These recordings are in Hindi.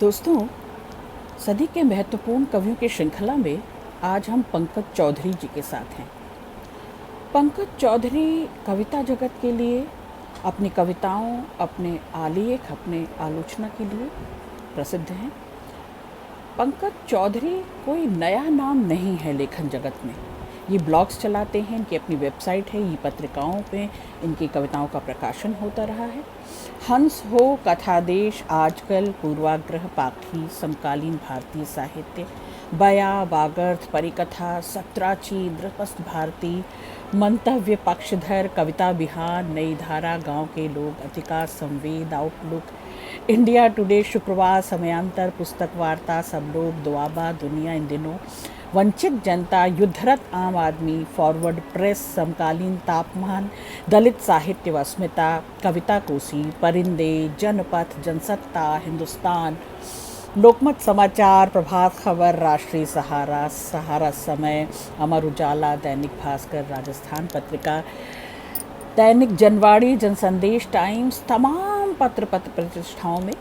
दोस्तों, सदी के महत्वपूर्ण कवियों की श्रृंखला में आज हम पंकज चौधरी जी के साथ हैं। पंकज चौधरी कविता जगत के लिए अपनी कविताओं, अपने आलेख, अपने आलोचना के लिए प्रसिद्ध हैं। पंकज चौधरी कोई नया नाम नहीं है लेखन जगत में। ये ब्लॉग्स चलाते हैं, इनकी अपनी वेबसाइट है, ये पत्रिकाओं पे इनकी कविताओं का प्रकाशन होता रहा है। हंस हो, कथादेश, आजकल, पूर्वाग्रह, पाखी, समकालीन भारतीय साहित्य, बया, वागर्थ, परिकथा, सत्राची, इंद्रप्रस्थ भारती, मंतव्य, पक्षधर, कविता बिहार, नई धारा, गांव के लोग, अतिका, संवेद, आउटलुक, इंडिया टुडे, शुक्रवार, समयांतर, पुस्तक वार्ता, सब लोग, दुआबा, दुनिया इन दिनों, वंचित जनता, युद्धरत आम आदमी, फॉरवर्ड प्रेस, समकालीन, तापमान, दलित साहित्य व अस्मिता, कविता कोसी, परिंदे, जनपथ, जनसत्ता, हिंदुस्तान, लोकमत समाचार, प्रभात खबर, राष्ट्रीय सहारा, सहारा समय, अमर उजाला, दैनिक भास्कर, राजस्थान पत्रिका, दैनिक जनवाणी, जनसंदेश, टाइम्स, तमाम पत्र प्रतिष्ठाओं में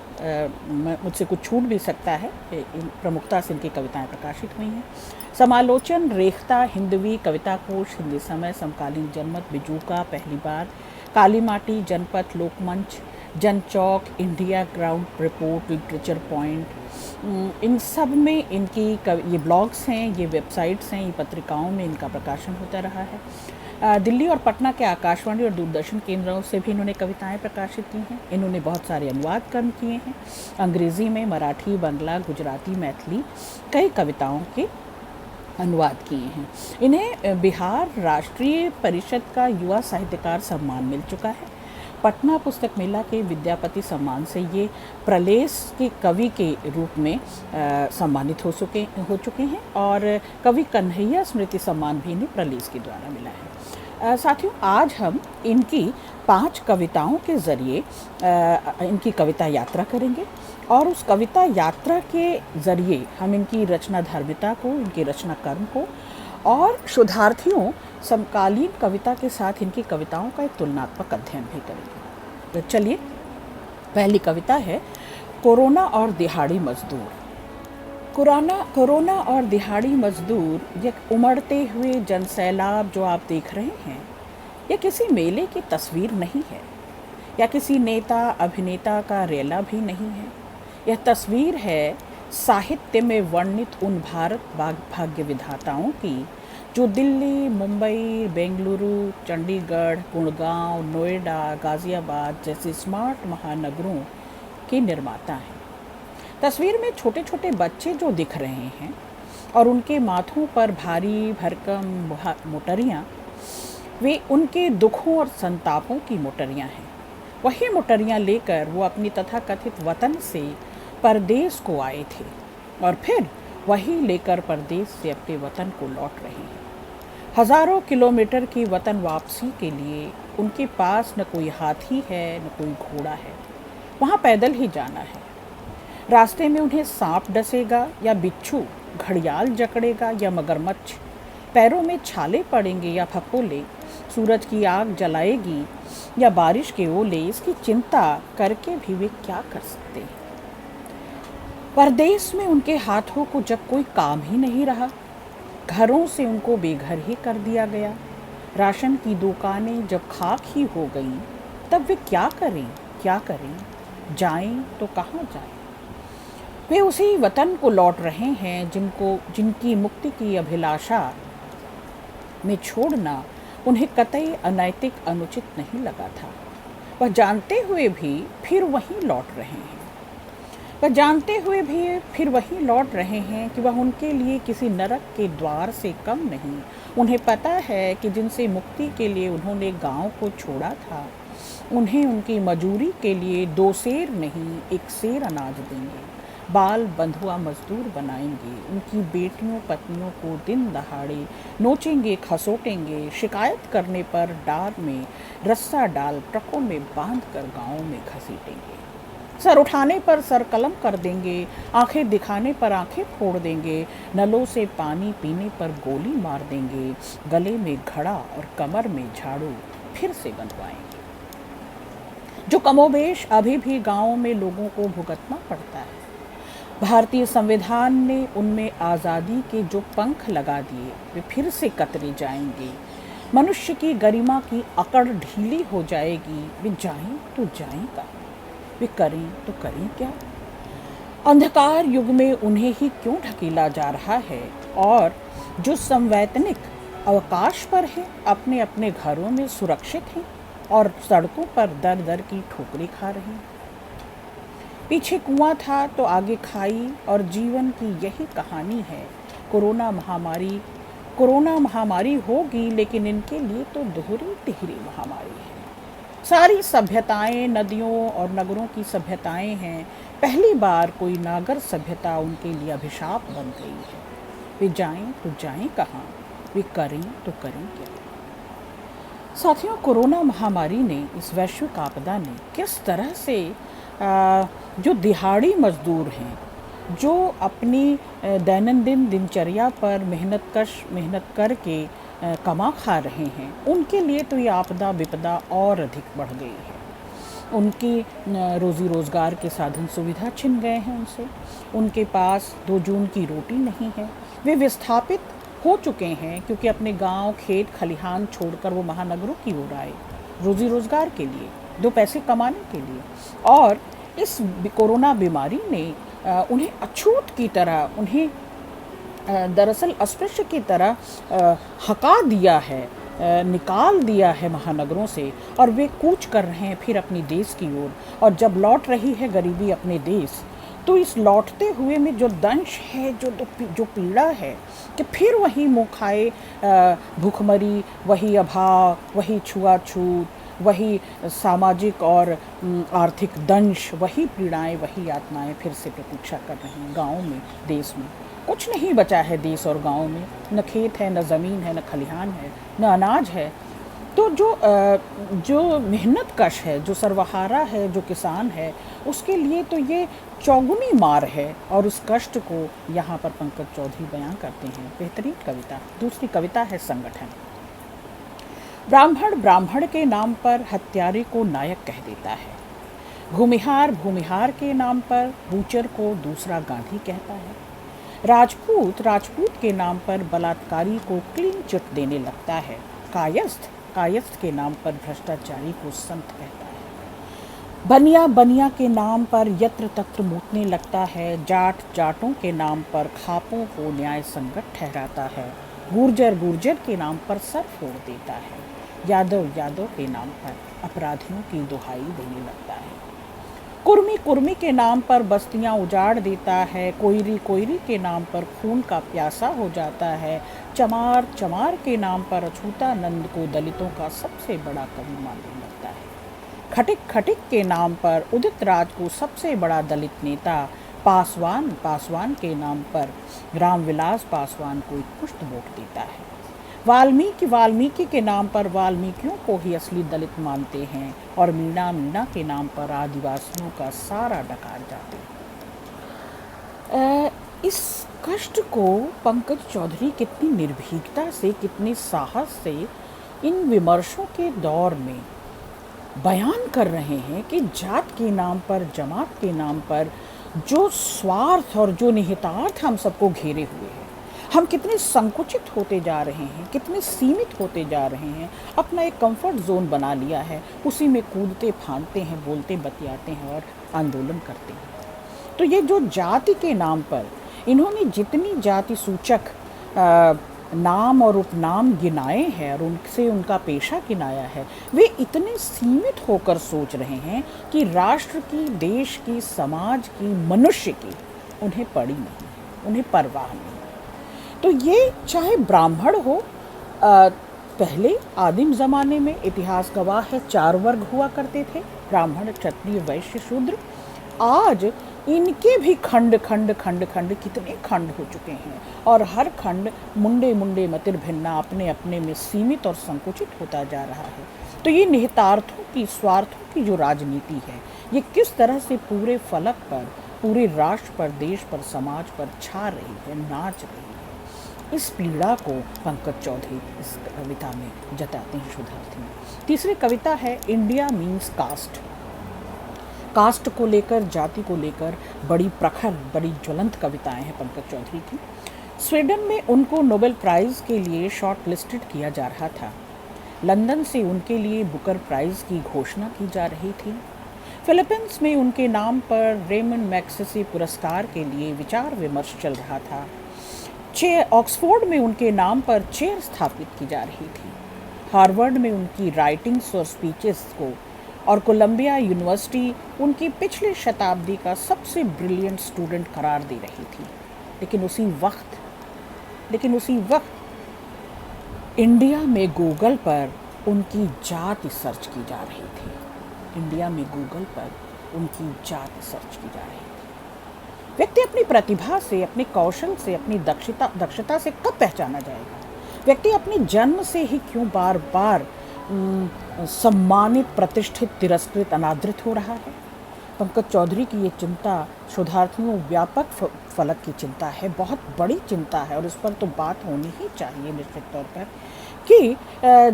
मुझसे कुछ छूट भी सकता है, प्रमुखता से इनकी कविताएं प्रकाशित हुई हैं। समालोचन, रेखता, हिंदवी, कविता कोश, हिंदी समय, समकालीन, जनमत, बिजूका, पहली बार, Kali Mati, Janpath, Lokmanch, Janchowk, India ground report, literature point, इन सब में इनकी ये ब्लॉग्स हैं, ये वेबसाइट्स हैं, ये पत्रिकाओं में इनका प्रकाशन होता रहा है। दिल्ली और पटना के आकाशवाणी और दूरदर्शन केंद्रों से भी इन्होंने कविताएं प्रकाशित की हैं। इन्होंने बहुत सारे अनुवाद कर्म किए हैं, अंग्रेज़ी में, मराठी, बांग्ला, गुजराती, मैथिली, कई कविताओं के अनुवाद किए हैं। इन्हें बिहार राष्ट्रीय परिषद का युवा साहित्यकार सम्मान मिल चुका है। पटना पुस्तक मेला के विद्यापति सम्मान से ये प्रलेस के कवि के रूप में सम्मानित हो चुके हैं और कवि कन्हैया स्मृति सम्मान भी इन्हें प्रलेस के द्वारा मिला है। साथियों, आज हम इनकी 5 कविताओं के ज़रिए इनकी कविता यात्रा करेंगे और उस कविता यात्रा के ज़रिए हम इनकी रचना धर्मिता को, इनकी रचना कर्म को और शोधार्थियों समकालीन कविता के साथ इनकी कविताओं का एक तुलनात्मक अध्ययन भी करेंगे। तो चलिए, पहली कविता है कोरोना और दिहाड़ी मजदूर। कोरोना और दिहाड़ी मजदूर, ये उमड़ते हुए जनसैलाब जो आप देख रहे हैं, ये किसी मेले की तस्वीर नहीं है या किसी नेता अभिनेता का रेला भी नहीं है। यह तस्वीर है साहित्य में वर्णित उन भारत भाग्य विधाताओं की जो दिल्ली, मुंबई, बेंगलुरु, चंडीगढ़, गुड़गांव, नोएडा, गाज़ियाबाद जैसे स्मार्ट महानगरों के निर्माता हैं। तस्वीर में छोटे छोटे बच्चे जो दिख रहे हैं और उनके माथों पर भारी भरकम मोटरियाँ, वे उनके दुखों और संतापों की मोटरियाँ हैं। वही मोटरियाँ लेकर वो अपनी तथाकथित वतन से परदेश को आए थे और फिर वही लेकर परदेश से अपने वतन को लौट रहे हैं। हज़ारों किलोमीटर की वतन वापसी के लिए उनके पास न कोई हाथी है, न कोई घोड़ा है। वहाँ पैदल ही जाना है। रास्ते में उन्हें सांप डसेगा या बिच्छू, घड़ियाल जकड़ेगा या मगरमच्छ, पैरों में छाले पड़ेंगे या फफोले, सूरज की आग जलाएगी या बारिश के ओले, इसकी चिंता करके भी वे क्या कर सकते हैं। परदेश में उनके हाथों को जब कोई काम ही नहीं रहा, घरों से उनको बेघर ही कर दिया गया, राशन की दुकानें जब खाक ही हो गईं, तब वे क्या करें, जाएं तो कहाँ जाएं। वे उसी वतन को लौट रहे हैं जिनकी मुक्ति की अभिलाषा में छोड़ना उन्हें कतई अनैतिक, अनुचित नहीं लगा था। वह जानते हुए भी फिर वहीं लौट रहे हैं कि वह उनके लिए किसी नरक के द्वार से कम नहीं। उन्हें पता है कि जिनसे मुक्ति के लिए उन्होंने गांव को छोड़ा था, उन्हें उनकी मजूरी के लिए 2 सेर नहीं, 1 सेर अनाज देंगे, बाल बंधुआ मजदूर बनाएंगे, उनकी बेटियों पत्नियों को दिन दहाड़े नोचेंगे, खसोटेंगे, शिकायत करने पर डार में रस्सा डाल ट्रकों में बांध कर गाँव में घसीटेंगे, सर उठाने पर सर कलम कर देंगे, आंखें दिखाने पर आंखें फोड़ देंगे, नलों से पानी पीने पर गोली मार देंगे, गले में घड़ा और कमर में झाड़ू फिर से बंधवाएंगे, जो कमोबेश अभी भी गाँव में लोगों को भुगतना पड़ता है। भारतीय संविधान ने उनमें आज़ादी के जो पंख लगा दिए वे फिर से कतरे जाएंगे। मनुष्य की गरिमा की अकड़ ढीली हो जाएगी। वे जाएं तो जाएं कहाँ, वे करें तो करें क्या। अंधकार युग में उन्हें ही क्यों ढकेला जा रहा है, और जो संवैतनिक अवकाश पर हैं अपने अपने घरों में सुरक्षित हैं और सड़कों पर दर दर की ठोकरें खा रहे हैं। पीछे कुआं था तो आगे खाई, और जीवन की यही कहानी है। कोरोना महामारी होगी, लेकिन इनके लिए तो दोहरी तिहरी महामारी है। सारी सभ्यताएं नदियों और नगरों की सभ्यताएं हैं। पहली बार कोई नागर सभ्यता उनके लिए अभिशाप बन गई है। वे जाएं तो जाएं कहाँ, वे करें तो करें क्या। साथियों, कोरोना महामारी ने, इस वैश्विक आपदा ने किस तरह से जो दिहाड़ी मजदूर हैं, जो अपनी दैनंदिन दिनचर्या पर मेहनत करके कमा खा रहे हैं, उनके लिए तो ये आपदा विपदा और अधिक बढ़ गई है। उनकी रोज़ी रोज़गार के साधन सुविधा छिन गए हैं उनसे। उनके पास 2 जून की रोटी नहीं है। वे विस्थापित हो चुके हैं, क्योंकि अपने गांव, खेत, खलिहान छोड़कर वो महानगरों की ओर आए रोज़ी रोज़गार के लिए, 2 पैसे कमाने के लिए। और इस कोरोना बीमारी ने उन्हें अछूत की तरह, उन्हें दरअसल अस्पृश्य की तरह हका दिया है, निकाल दिया है महानगरों से, और वे कूच कर रहे हैं फिर अपनी देश की ओर। और जब लौट रही है गरीबी अपने देश, तो इस लौटते हुए में जो दंश है, जो पीड़ा है, कि फिर वही मुँह खाए भूखमरी, वही अभाव, वही छुआछूत, वही सामाजिक और आर्थिक दंश, वही पीड़ाएं, वही यातनाएं फिर से प्रतीक्षा कर रही हैं गाँव में, देश में। कुछ नहीं बचा है देश और गाँव में, न खेत है, न ज़मीन है, न खलिहान है, न अनाज है। तो जो मेहनत कश है, जो सर्वहारा है, जो किसान है, उसके लिए तो ये चौगुनी मार है। और उस कष्ट को यहाँ पर पंकज चौधरी बयां करते हैं। बेहतरीन कविता। दूसरी कविता है संगठन। ब्राह्मण के नाम पर हत्यारे को नायक कह देता है। भूमिहार के नाम पर बूचर को दूसरा गांधी कहता है। राजपूत के नाम पर बलात्कारी को क्लीन चिट देने लगता है। कायस्थ के नाम पर भ्रष्टाचारी को संत कहता है। बनिया के नाम पर यत्र तत्र मूतने लगता है। जाटों के नाम पर खापों को न्याय संगत ठहराता है। गुर्जर के नाम पर सर फोड़ देता है। यादव के नाम पर अपराधियों की दुहाई देने लगता है। कुर्मी के नाम पर बस्तियां उजाड़ देता है। कोयरी के नाम पर खून का प्यासा हो जाता है। चमार के नाम पर अछूतानंद को दलितों का सबसे बड़ा कवि मानने लगता है। खटिक के नाम पर उदित राज को सबसे बड़ा दलित नेता। पासवान के नाम पर रामविलास पासवान को एक पुष्ट वोट देता है। वाल्मीकि के नाम पर वाल्मीकियों को ही असली दलित मानते हैं, और मीणा के नाम पर आदिवासियों का सारा डकार जाते हैं। इस कष्ट को पंकज चौधरी कितनी निर्भीकता से, कितने साहस से इन विमर्शों के दौर में बयान कर रहे हैं कि जात के नाम पर, जमात के नाम पर जो स्वार्थ और जो निहितार्थ हम सबको घेरे हुए हैं, हम कितने संकुचित होते जा रहे हैं, कितने सीमित होते जा रहे हैं। अपना एक कंफर्ट जोन बना लिया है, उसी में कूदते फांदते हैं, बोलते बतियाते हैं और आंदोलन करते हैं। तो ये जो जाति के नाम पर इन्होंने जितनी जाति सूचक नाम और उपनाम गिनाए हैं और उनसे उनका पेशा गिनाया है, वे इतने सीमित होकर सोच रहे हैं कि राष्ट्र की, देश की, समाज की, मनुष्य की उन्हें पड़ी नहीं, उन्हें परवाह नहीं। तो ये चाहे ब्राह्मण हो, पहले आदिम ज़माने में इतिहास गवाह है 4 वर्ग हुआ करते थे, ब्राह्मण, क्षत्रिय, वैश्य, शूद्र। आज इनके भी खंड कितने खंड हो चुके हैं, और हर खंड मुंडे मतिर भिन्ना अपने अपने में सीमित और संकुचित होता जा रहा है। तो ये निहितार्थों की, स्वार्थों की जो राजनीति है, ये किस तरह से पूरे फलक पर, पूरे राष्ट्र पर, देश पर, समाज पर छा रही है, नाच रही है। इस पीड़ा को पंकज चौधरी इस कविता में जताते हैं शोधार्थी में। तीसरी कविता है इंडिया मीन्स कास्ट। कास्ट को लेकर, जाति को लेकर बड़ी प्रखर, बड़ी ज्वलंत कविताएं हैं पंकज चौधरी की। स्वीडन में उनको नोबेल प्राइज़ के लिए शॉर्ट लिस्टेड किया जा रहा था। लंदन से उनके लिए बुकर प्राइज़ की घोषणा की जा रही थी। फिलीपींस में उनके नाम पर रेमंड मैग्सेसे पुरस्कार के लिए विचार विमर्श चल रहा था। ऑक्सफोर्ड में उनके नाम पर चेयर स्थापित की जा रही थी। हार्वर्ड में उनकी राइटिंग्स और स्पीचेस को और कोलंबिया यूनिवर्सिटी उनकी पिछली शताब्दी का सबसे ब्रिलियंट स्टूडेंट करार दे रही थी। लेकिन उसी वक्त इंडिया में गूगल पर उनकी जाति सर्च की जा रही थी। इंडिया में गूगल पर उनकी जाति सर्च की जा रही थी। व्यक्ति अपनी प्रतिभा से, अपने कौशल से, अपनी दक्षता से कब पहचाना जाएगा? व्यक्ति अपने जन्म से ही क्यों बार बार सम्मानित, प्रतिष्ठित, तिरस्कृत, अनादृत हो रहा है? पंकज चौधरी की ये चिंता शोधार्थियों व्यापक फलक की चिंता है, बहुत बड़ी चिंता है, और इस पर तो बात होनी ही चाहिए निश्चित तौर पर कि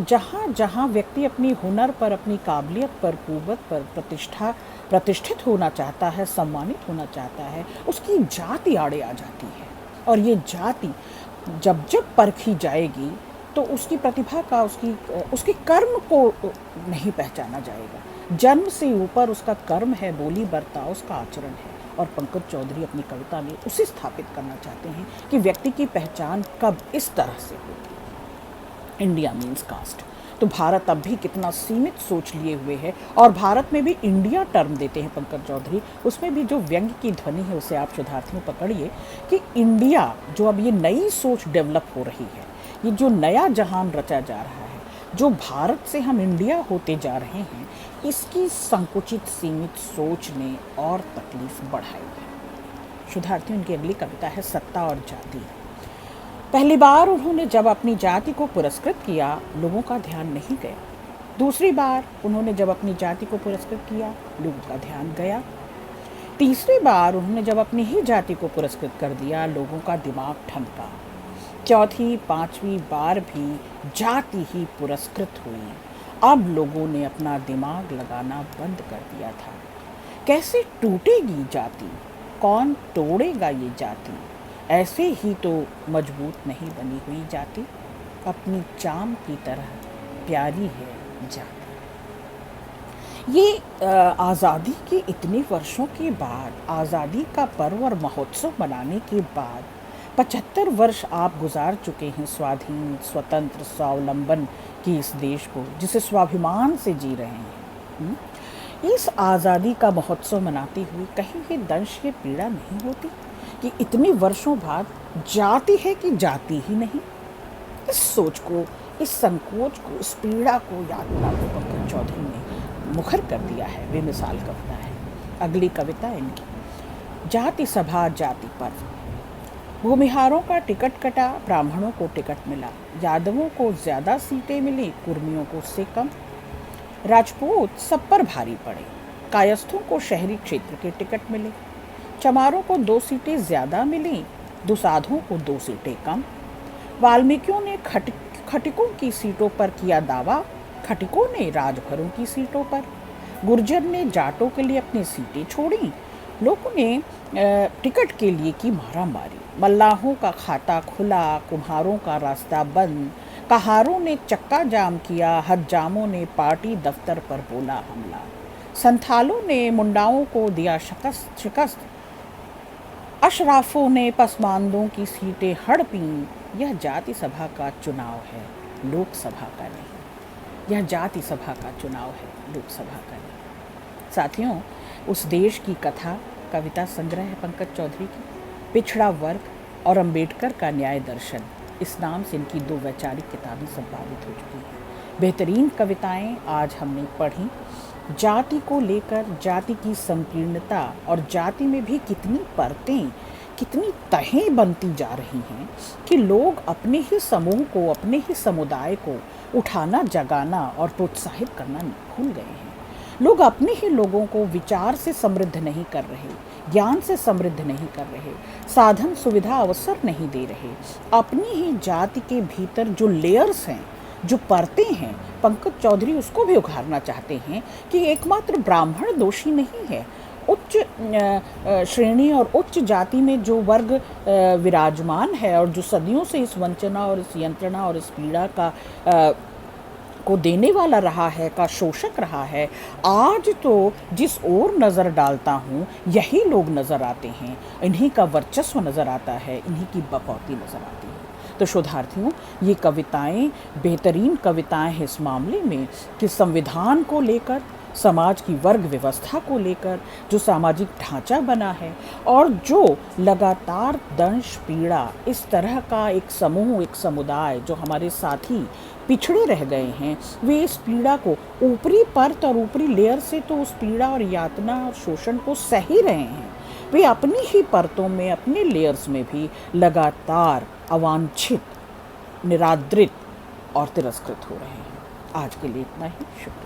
जहाँ जहाँ व्यक्ति अपनी हुनर पर, अपनी काबिलियत पर, कुव्वत पर प्रतिष्ठित होना चाहता है, सम्मानित होना चाहता है, उसकी जाति आड़े आ जाती है। और ये जाति जब परखी जाएगी तो उसकी प्रतिभा का, उसके कर्म को नहीं पहचाना जाएगा। जन्म से ऊपर उसका कर्म है, बोली बर्ताव उसका आचरण है। और पंकज चौधरी अपनी कविता में उसे स्थापित करना चाहते हैं कि व्यक्ति की पहचान कब इस तरह से होगी। India means caste. तो भारत अब भी कितना सीमित सोच लिए हुए है, और भारत में भी इंडिया टर्म देते हैं पंकज चौधरी। उसमें भी जो व्यंग्य की ध्वनि है उसे आप शोधार्थियों पकड़िए कि इंडिया जो अब ये नई सोच डेवलप हो रही है, ये जो नया जहान रचा जा रहा है, जो भारत से हम इंडिया होते जा रहे हैं, इसकी संकुचित सीमित सोच ने और तकलीफ बढ़ाई है। शोधार्थियों की अगली कविता है सत्ता और जाति। पहली बार उन्होंने जब अपनी जाति को पुरस्कृत किया, लोगों का ध्यान नहीं गया। दूसरी बार उन्होंने जब अपनी जाति को पुरस्कृत किया, लोगों का ध्यान गया। तीसरी बार उन्होंने जब अपनी ही जाति को पुरस्कृत कर दिया, लोगों का दिमाग ठनका। चौथी पांचवी बार भी जाति ही पुरस्कृत हुई। अब लोगों ने अपना दिमाग लगाना बंद कर दिया था। कैसे टूटेगी जाति? कौन तोड़ेगा ये जाति? ऐसे ही तो मजबूत नहीं बनी हुई जाति, अपनी चाम की तरह प्यारी है जाति। ये आज़ादी के इतने वर्षों के बाद, आज़ादी का पर्व और महोत्सव मनाने के बाद 75 वर्ष आप गुजार चुके हैं स्वाधीन, स्वतंत्र, स्वावलंबन की इस देश को, जिसे स्वाभिमान से जी रहे हैं। इस आज़ादी का महोत्सव मनाते हुए कहीं ये दंश, ये पीड़ा नहीं होती कि इतने वर्षों बाद जाति है कि जाति ही नहीं? इस सोच को, इस संकोच को, इस पीड़ा को, यातना को पंकज चौधरी ने मुखर कर दिया है। बेमिसाल कविता है। अगली कविता इनकी जाति सभा जाति पर्व। भूमिहारों का टिकट कटा, ब्राह्मणों को टिकट मिला। यादवों को ज़्यादा सीटें मिली, कुर्मियों को उससे कम। राजपूत सब पर भारी पड़े। कायस्थों को शहरी क्षेत्र के टिकट मिले। चमारों को 2 सीटें ज़्यादा मिली, दुसाधों को 2 सीटें कम। वाल्मीकियों ने खटिकों की सीटों पर किया दावा, खटिकों ने राजभरों की सीटों पर। गुर्जर ने जाटों के लिए अपनी सीटें छोड़ी, लोगों ने टिकट के लिए की मारामारी। मल्लाहों का खाता खुला, कुम्हारों का रास्ता बंद। कहारों ने चक्का जाम किया, हज्जामों ने पार्टी दफ्तर पर बोला हमला। संथालों ने मुंडाओं को दिया शिकस्त, अशराफों ने पसमानदों की सीटें हड़पीं। यह जाति सभा का चुनाव है, लोकसभा का नहीं। यह जाति सभा का चुनाव है, लोकसभा का नहीं। साथियों, उस देश की कथा कविता संग्रह है पंकज चौधरी की, पिछड़ा वर्ग और अंबेडकर का न्याय दर्शन। इस नाम से इनकी 2 वैचारिक किताबें संपादित हो चुकी हैं। बेहतरीन कविताएं आज हमने पढ़ी। जाति को लेकर, जाति की संकीर्णता और जाति में भी कितनी परतें, कितनी तहें बनती जा रही हैं कि लोग अपने ही समूह को, अपने ही समुदाय को उठाना, जगाना और प्रोत्साहित करना भूल गए हैं। लोग अपने ही लोगों को विचार से समृद्ध नहीं कर रहे, ज्ञान से समृद्ध नहीं कर रहे, साधन सुविधा अवसर नहीं दे रहे। अपनी ही जाति के भीतर जो लेयर्स हैं, जो परतें हैं, पंकज चौधरी उसको भी उघाड़ना चाहते हैं कि एकमात्र ब्राह्मण दोषी नहीं है। उच्च श्रेणी और उच्च जाति में जो वर्ग विराजमान है और जो सदियों से इस वंचना और इस यंत्रणा और इस पीड़ा का को देने वाला रहा है, का शोषक रहा है, आज तो जिस ओर नज़र डालता हूँ यही लोग नज़र आते हैं, इन्हीं का वर्चस्व नज़र आता है, इन्हीं की बकौती नज़र आती है। तो शोधार्थियों, ये कविताएं बेहतरीन कविताएं हैं इस मामले में कि संविधान को लेकर, समाज की वर्ग व्यवस्था को लेकर जो सामाजिक ढांचा बना है और जो लगातार दंश पीड़ा, इस तरह का एक समूह, एक समुदाय जो हमारे साथी पिछड़े रह गए हैं, वे इस पीड़ा को ऊपरी परत और ऊपरी लेयर से तो उस पीड़ा और यातना और शोषण को सह ही रहे हैं, वे अपनी ही परतों में, अपने लेयर्स में भी लगातार अवांछित, निरादृत और तिरस्कृत हो रहे हैं। आज के लिए इतना ही। शुक्रिया।